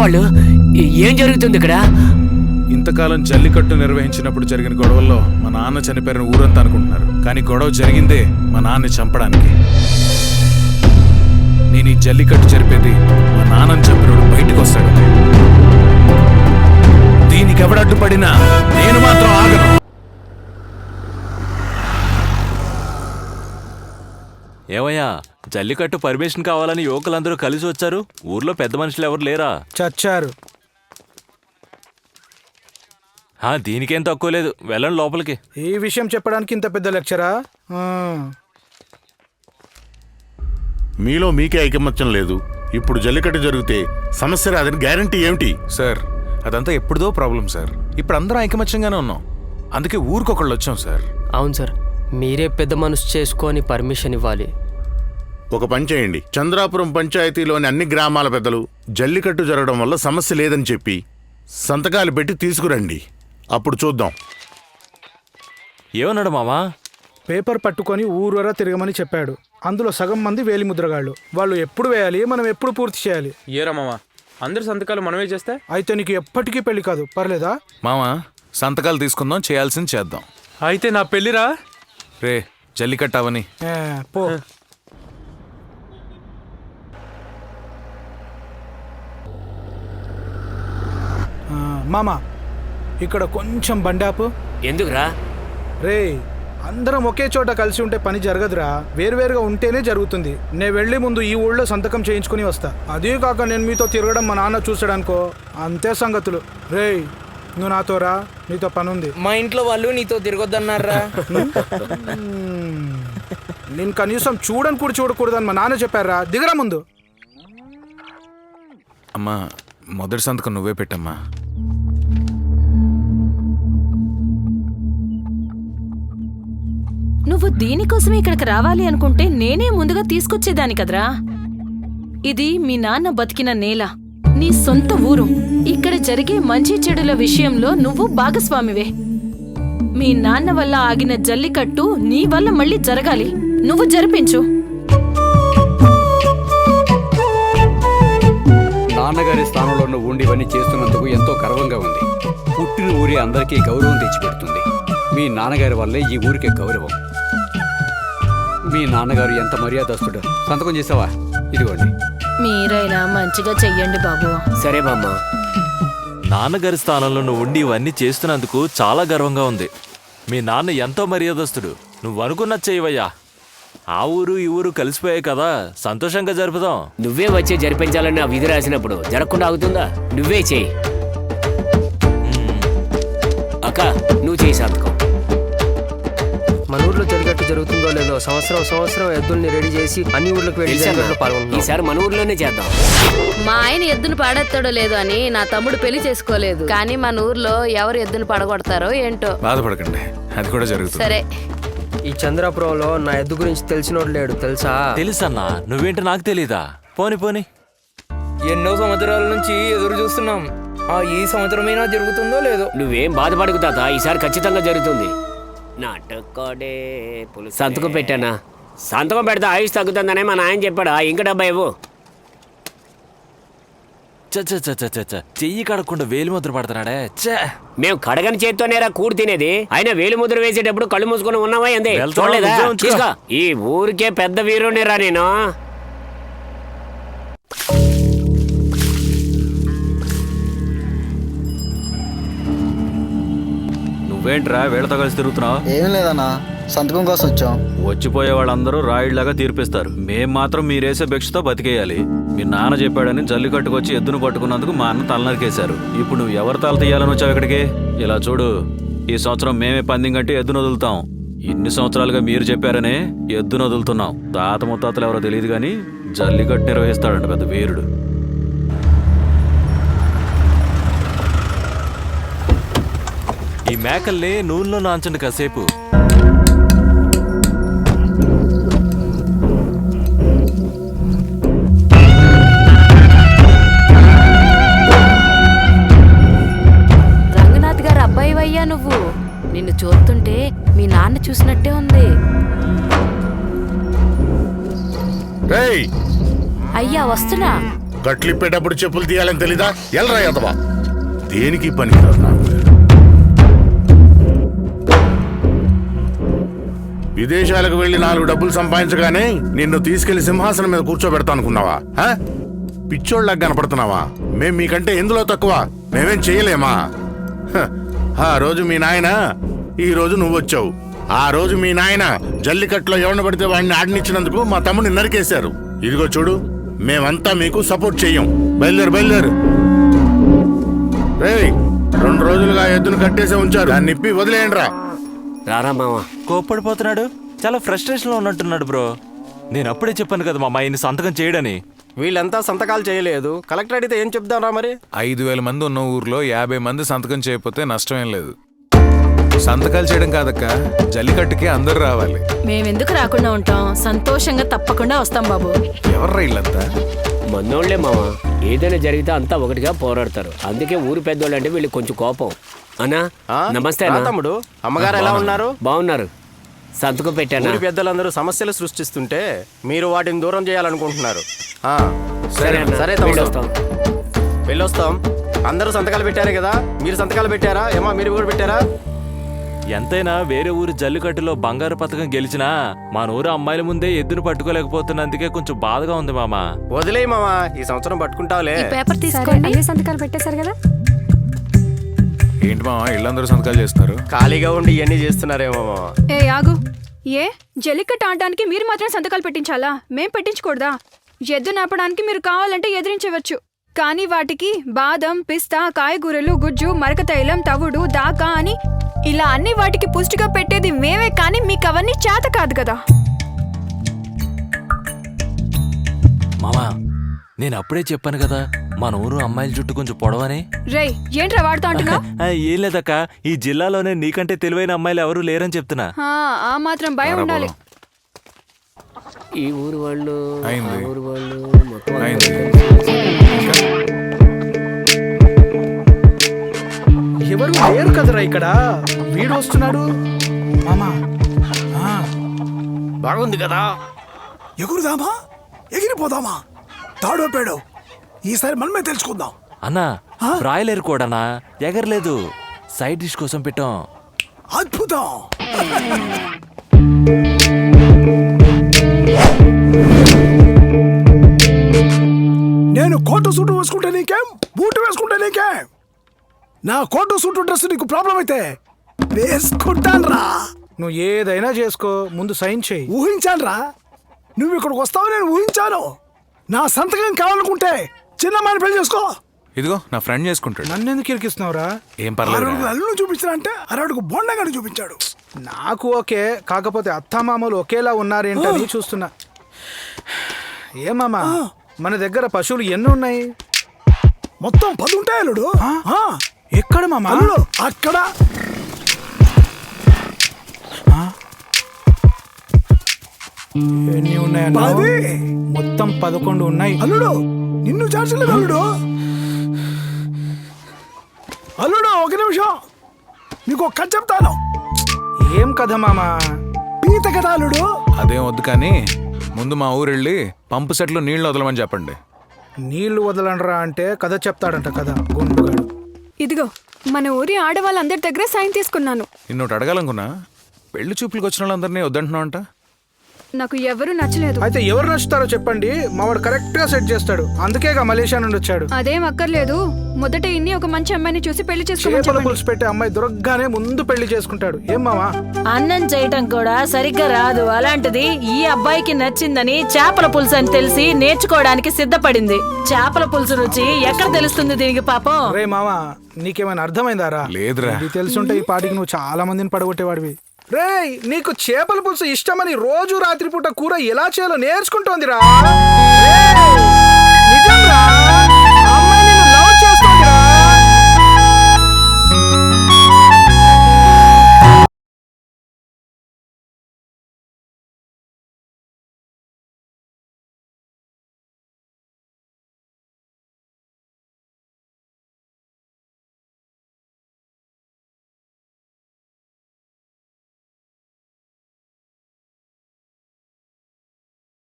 వాళ్ళు? ఏం జరుగుతుంది ఇక్కడ? ఇంతకాలం జల్లికట్టు నిర్వహించినప్పుడు జరిగిన గొడవల్లో మా నాన్న చనిపోయిన ఊరంతా అనుకుంటున్నారు, కానీ గొడవ జరిగిందే మా నాన్నని చంపడానికి. నేను ఈ జల్లికట్టు జరిపేది మా నాన్నని చంపినోడు బయటకు వస్తాడు. దీనికి ఎవడడ్డుపడినా నేను మాత్రం ఆగను. ఏమయ్యా, జల్లికట్టు పర్మిషన్ కావాలని యువకులందరూ కలిసి వచ్చారు. ఊర్లో పెద్ద మనుషులు ఎవరు లేరా? చచ్చారు. దీనికేం తక్కువ లేదు, వెళ్ళండి లోపలికి. ఈ విషయం చెప్పడానికి ఇంత పెద్ద లెక్చరా? మీలో మీకే ఐకమత్యం లేదు. ఇప్పుడు జల్లికట్టు జరిగితే సమస్య రాదని గ్యారంటీ ఏమిటి? సార్, అదంతా ఎప్పుడుదో ప్రాబ్లం సార్. ఇప్పుడు అందరం ఐకమత్యంగానే ఉన్నాం, అందుకే ఊరికొకళ్ళు వచ్చాం సార్. అవును సార్, మీరే పెద్ద మనసు చేసుకొని పర్మిషన్ ఇవ్వాలి. ఒక పని చేయండి, చంద్రాపురం పంచాయతీలోని అన్ని గ్రామాల పెద్దలు జల్లికట్టు జరగడం వల్ల సమస్య లేదని చెప్పి సంతకాలు పెట్టి తీసుకురండి. అప్పుడు చూద్దాం. ఏమన్నాడు మామా? పేపర్ పట్టుకొని ఊరూరా తిరగమని చెప్పాడు. అందులో సగం మంది వేలిముద్రగాళ్ళు. వాళ్ళు ఎప్పుడు వేయాలి, మనం ఎప్పుడు పూర్తి చేయాలి? ఏరా మామా, అందరి సంతకాలు మనమే చేస్తే అయితే నీకు ఎప్పటికీ పెళ్లి కాదు, పర్లేదా? మామా, సంతకాలు తీసుకుందాం, చేయాల్సింది చేద్దాం. అయితే నా పెళ్లిరా రే, జల్లికట్టు అవని పో. మామా, ఇక్కడ కొంచెం బండాపు. ఎందుకురా? రే, అందరం ఒకే చోట కలిసి ఉంటే పని జరగదురా, వేరువేరుగా ఉంటేనే జరుగుతుంది. నేను వెళ్లే ముందు ఈ ఊళ్ళో సంతకం చేయించుకుని వస్తా. అదే కాక నేను మీతో తిరగడం మా నాన్న చూసాడనుకో, అంతే సంగతులు. రే, నువ్వు నాతో రా, నీతో పని ఉంది. మా ఇంట్లో వాళ్ళు నీతో తిరగొద్దన్నారా? నేను కనీసం చూడని కూడా చూడకూడదని మా నాన్న చెప్పారా. దిగరా ముందు. అమ్మా, మొదటి సంతకం నువ్వే పెట్టమ్మా. నువ్వు దీనికోసమే ఇక్కడికి రావాలి అనుకుంటే నేనే ముందుగా తీసుకొచ్చేదాని కదరా. ఇది మీ నాన్న బతికిన నేల, నీ సొంత ఊరు. ఇక్కడ జరిగే మంచి చెడుల విషయంలో నువ్వు భాగస్వామివే. మీ నాన్న వల్ల ఆగిన జల్లికట్టు నీ వల్ల మళ్ళీ జరగాలి, నువ్వు జరిపించు. నాన్నగారి స్థానంలో నువ్వు ఉండి ఇవన్నీ చేస్తున్నందుకు ఎంతో గర్వంగా ఉంది. పుట్టిన ఊరి అందరికీ గౌరవం తెచ్చిపెడుతుంది. మీ నాన్నగారి వల్లే ఈ ఊరికే గౌరవం. మీ నాన్నగారు ఎంత మర్యాదస్తుడు. సంతకం చేసావా? ఇదిగోండి. మీరైనా మంచిగా చెయ్యండి బాబు. సరే బామ్మ. నాన్నగారి స్థానంలో నువ్వు ఉండి ఇవన్నీ చేస్తున్నందుకు చాలా గర్వంగా ఉంది. మీ నాన్న ఎంతో మర్యాదస్తుడు. నువ్వు అనుకున్నది చేయవయ్యా. ఆ ఊరు ఈ ఊరు కలిసిపోయాయి కదా, సంతోషంగా జరుపుదాం. నువ్వే వచ్చి జరిపించాలని ఆ విధి రాసినప్పుడు జరగకుండా ఆగుతుందా? నువ్వే చేయి. అక్క, నువ్వు చేయి సంతకం. మన ఊర్లో జల్లికట్టు జరుగుతుందో లేదో సంవత్సరం ఎద్దుల్ని రెడీ చేసి అన్ని ఊర్లకు వెళ్ళి పాల్గొంటున్నాం. ఈసారి మన ఊర్లోనే చేద్దాం. మా ఆయన ఎద్దును పాడేస్తాడో లేదో అని నా తమ్ముడు పెళ్లి చేసుకోలేదు, కానీ మన ఊర్లో ఎవరు ఎద్దును పడగొడతారో ఏంటో. బాధపడకండి, అది కూడా జరుగుతుంది. సరే, ఈ చంద్రాపురంలో నా ఎద్దు గురించి తెలిసినోడు లేడు తెలుసా? తెలుసన్నా, నువ్వేంటో నాకు తెలీదా? పోని పోని. ఎన్నో సంవత్సరాల నుంచి ఎదురు చూస్తున్నాం. ఈ సంవత్సరమైనా జరుగుతుందో లేదో. నువ్వేం బాధపడకు తాత, ఈసారి ఖచ్చితంగా జరుగుతుంది. సంతకం పెట్టానా? సంతకం పెడితే ఆయుష్ తగ్గుతుందనే మా నాయన చెప్పాడా? ఇంక డబ్బా ఇవ్వు. చెయ్యి కడకుండా వేలి ముద్ర పడుతున్నాడే. మేము కడగని చేత్తోనేరా కూడి తినేది. అయినా వేలి ముద్ర వేసేటప్పుడు కళ్ళు మూసుకొని ఉన్నావా ఏంది? చూడలేదా? తీసుకో. ఈ ఊరికే పెద్ద వీరునిరా నేను. నువ్వేంట్రా వీళ్ళతో కలిసి తిరుగుతున్నావు? ఏం లేదన్నా, సంతకం కోసం వచ్చాం. వచ్చిపోయే వాళ్ళందరూ రాయిళ్లాగా తీర్పిస్తారు. మేం మాత్రం మీరేసే భిక్షతో బతికేయాలి. మీ నాన్న చెప్పాడని జల్లికట్టుకొచ్చి ఎద్దును పట్టుకున్నందుకు మా అన్న తల నరికేశారు. ఇప్పుడు నువ్వు ఎవరి తల తీయాలని వచ్చావు ఇక్కడికి? ఇలా చూడు, ఈ సంవత్సరం మేమే పందెం కట్టి ఎద్దును వదులుతాం. ఇన్ని సంవత్సరాలుగా మీరు చెప్పారనే ఎద్దును వదులుతున్నాం. తాత ముత్తాతలు ఎవరో తెలియదు కానీ జల్లికట్టు నిర్వహిస్తాడంట పెద్ద వీరుడు. ఈ మేకల్ని నూనెలో నాంచండి కాసేపు. రంగనాథ్ గారు అబ్బాయివయ్యా నువ్వు. నిన్ను చూస్తుంటే మీ నాన్న చూసినట్టే ఉంది. రేయ్, అయ్యా వస్తున్నా. కట్లిప్పేటప్పుడు చెప్పులు తీయాలని తెలీదా? ఎల్రా యదవా, దేనికి పనికిరాదు నాకు. విదేశాలకు వెళ్లి 4 డబ్బులు సంపాదించగానే నిన్ను తీసుకెళ్లి సింహాసనం మీద కూర్చోబెడతా అనుకున్నావా? పిచ్చోళ్ళకి కనపడుతున్నావా? మేం మీకంటే ఎందులో తక్కువ? మేమేం చేయలేమా? ఆ రోజు మీ నాయన, ఈ రోజు నువ్వొచ్చావు. ఆ రోజు మీ నాయన జల్లికట్టులో ఎవరిని పడితే వాడిని ఆడనిచ్చినందుకు మా తమ్ముడిని నరికేశారు. ఇదిగో చూడు, మేమంతా మీకు సపోర్ట్ చెయ్యం. బయలుదేరు. రేయ్, 2 రోజులుగా ఎద్దును కట్టేసే ఉంచారు, దాన్ని నిప్పి వదిలేయండి రా. రారా మామ. కోప్పడిపోతున్నాడు, చాలా ఫ్రస్ట్రేషన్ లో ఉన్నట్టున్నాడు బ్రో. నేను అప్పుడే చెప్పాను కదా మా అమ్మాయిని సంతకం చేయడని. వీళ్ళంతా సంతకాలు చేయలేదు. కలెక్టర్ అడిగితే ఏం చెప్దాంరా మరి? 5,000 మంది ఉన్న ఊర్లో 50 మంది సంతకం చేయకపోతే నష్టమేం లేదు. సంతకాలు చేయడం కాదక్క, జల్లికట్టుకి అందరు రావాలి. మేమెందుకు రాకుండా ఉంటాం? సంతోషంగా తప్పకుండా వస్తాం బాబు. ఎవర్రా ఇల్లంతా? మన్నోళ్లే మామ. ఏదైనా జరిగితే అంతా ఒకటిగా పోరాడతారు. అందుకే ఊరు పెద్దోళ్ళు అంటే వీళ్ళకి కొంచెం కోపం. అన్నా నమస్తే అన్నా. తమ్ముడు, అమ్మగారు ఎలా ఉన్నారు? బాగున్నారు. సంతకం పెట్టాను. ఊరి పెద్దలందరూ సమస్యలు సృష్టిస్తుంటే మీరు వాటిని దూరం చేయాలనుకుంటున్నారు. సరే తమ్ముడు, వస్తాం. వెళ్ళొస్తాం. అందరూ సంతకాలు పెట్టారే కదా, మీరు సంతకాలు పెట్టారా? ఏమా మీరు కూడా పెట్టారా? ఎంతైనా వేరే ఊరు జల్లికట్టులో బంగారు పథకం గెలిచినా మన ఊరు అమ్మాయిల ముందే ఎద్దును పట్టుకోలేకపోతున్నందుకే కొంచెం బాధగా ఉంది మామ. వదిలేయి మామా, ఈ సంవత్సరం పట్టుకుంటావులే. పేపర్ తీసుకోండి. అన్ని సంతకాలు పెట్టేశారు కదా. ఏంటి మామ ఇళ్ళందరూ సంతకాలు చేస్తున్నారు? ఖాళీగా ఉండి ఇవన్నీ చేస్తున్నారేమో మామా. ఏ ఆగు, ఏ జల్లికట్టు ఆడడానికి మీరు మాత్రం సంతకాలు పెట్టించాలా? మేం పెట్టించకూడదా? ఎద్దు నాపడానికి మీరు కావాలంటే ఎదిరించవచ్చు, కానీ వాటికి బాదం, పిస్తా, కాయగూరలు, గుజ్జు, మరక తైలం, తవుడు, దాకా అని ఇలా అన్ని వాటికి పుష్టిగా పెట్టేది మేమే, కానీ మీకు అవన్నీ చేత కాదు కదా. మామా, నేను అప్పుడే చెప్పాను కదా మన ఊరు అమ్మాయిల జుట్టు కొంచెం పొడవని. రేయ్, ఏంట్రా వాడుతా అంటున్నావు? ఏం లేదక్క, ఈ జిల్లాలోనే నీకంటే తెలివైన అమ్మాయిలు ఎవరు లేరని చెప్తున్నా. ఆ మాత్రం భయం ఉండాలి. ఈ ఊరు వాళ్ళు, అయింది. ఊరు వాళ్ళు మొత్తం అయింది. ఎవరు లేరు కదరా ఇక్కడ. వీడు వస్తున్నాడు మామా. బాగుంది కదా. ఎగురుదామా, ఎగిరిపోదామా? తాడో పేడో ఈసారి మనమే తెలుసుకుందాం. అన్నా, బ్రాయిలర్ కూడానా ఎగరలేదు, సైడ్ డిష్ కోసం పెట్టాం. అద్భుతం. నేను కోటు సూటు వేసుకుంటే నీకేం, బూటు వేసుకుంటే నీకేం? నా కోటు సూటు డ్రెస్ నీకు ప్రాబ్లం అయితే వేసుకుంటాన్రా. నువ్వు ఏదైనా చేసుకో, ముందు సైన్ చేయి. ఊహించానురా, నువ్వు ఇక్కడికి వస్తావు నేను ఊహించాను. నా సంతకం కావాలనుకుంటే చిన్నమ్మాయిని పెళ్లి చేసుకో. ఇదిగో నా ఫ్రెండ్ చేసుకుంటాడు. నన్ను ఎందుకు ఇరికిస్తున్నావురా? ఏం పర్లేదు. అల్లును చూపించాడంటే అరడుగు బొండగాడు చూపించాడు. నాకు ఓకే, కాకపోతే అత్తామామలు ఒకేలా ఉన్నారేంటని చూస్తున్నా. ఏమామా, మన దగ్గర పశువులు ఎన్ని ఉన్నాయి? మొత్తం 10 ఉంటాయి అల్లుడు. ఎక్కడ మామా? అక్కడ. ఎన్ని ఉన్నాయన్నా? మొత్తం 11 ఉన్నాయి అల్లుడు. నిన్ను చేర్చలేదు అల్లుడు. అల్లుడు, ఒక నిమిషం, నీకు ఒక కథ చెప్తాను. ఏం కథ మామా? పీత కథ అల్లుడు. అదేం వద్దు కానీ ముందు మా ఊరెళ్ళి పంపు సెట్లో నీళ్లు వదలమని చెప్పండి. నీళ్లు వదలండ్రా అంటే కథ చెప్తాడంట కదా గుండుగాడు. ఇదిగో మన ఊరి ఆడవాళ్ళందరి దగ్గర సైన్ తీసుకున్నాను. నిన్నోటి అడగాలనుకున్నా, పెళ్లి చూపులకు వచ్చిన వాళ్ళందరినీ వద్దంటున్నావు అంట. నాకు ఎవరు నచ్చలేదు. అయితే ఎవరు నచ్చుతారో చెప్పండి, మావాడు కరెక్ట్ గా సెట్ చేస్తాడు. అందుకేగా మలేషియా నుండి వచ్చాడు. అదేం అక్కర్లేదు, మొదట ఇన్ని ఒక మంచి అమ్మాయిని చూసి పెళ్లి చేసుకోమని చేపల చెప్పండి. పులుసు పెట్టే అమ్మాయి దొరకగానే ముందు పెళ్లి చేసుకుంటాడు. ఏం మావా? అన్నం చేయటం కూడా సరిగ్గా రాదు, అలాంటిది ఈ అబ్బాయికి నచ్చిందని చేపల పులుసు అని తెలిసి నేర్చుకోవడానికి సిద్ధపడింది. చేపల పులుసు రుచి ఎక్కడ తెలుస్తుంది దీనికి పాపం? రే మావా, నీకేమైనా అర్థమైందారా? లేదురా. ఇది తెలుసుంటే ఈ పాటికి నువ్వు చాలా మందిని పడగొట్టేవాడివి. రేయ్, నీకు చేపల పులుసు ఇష్టమని రోజు రాత్రిపూట కూర ఎలా చేయాలో నేర్చుకుంటోందిరా.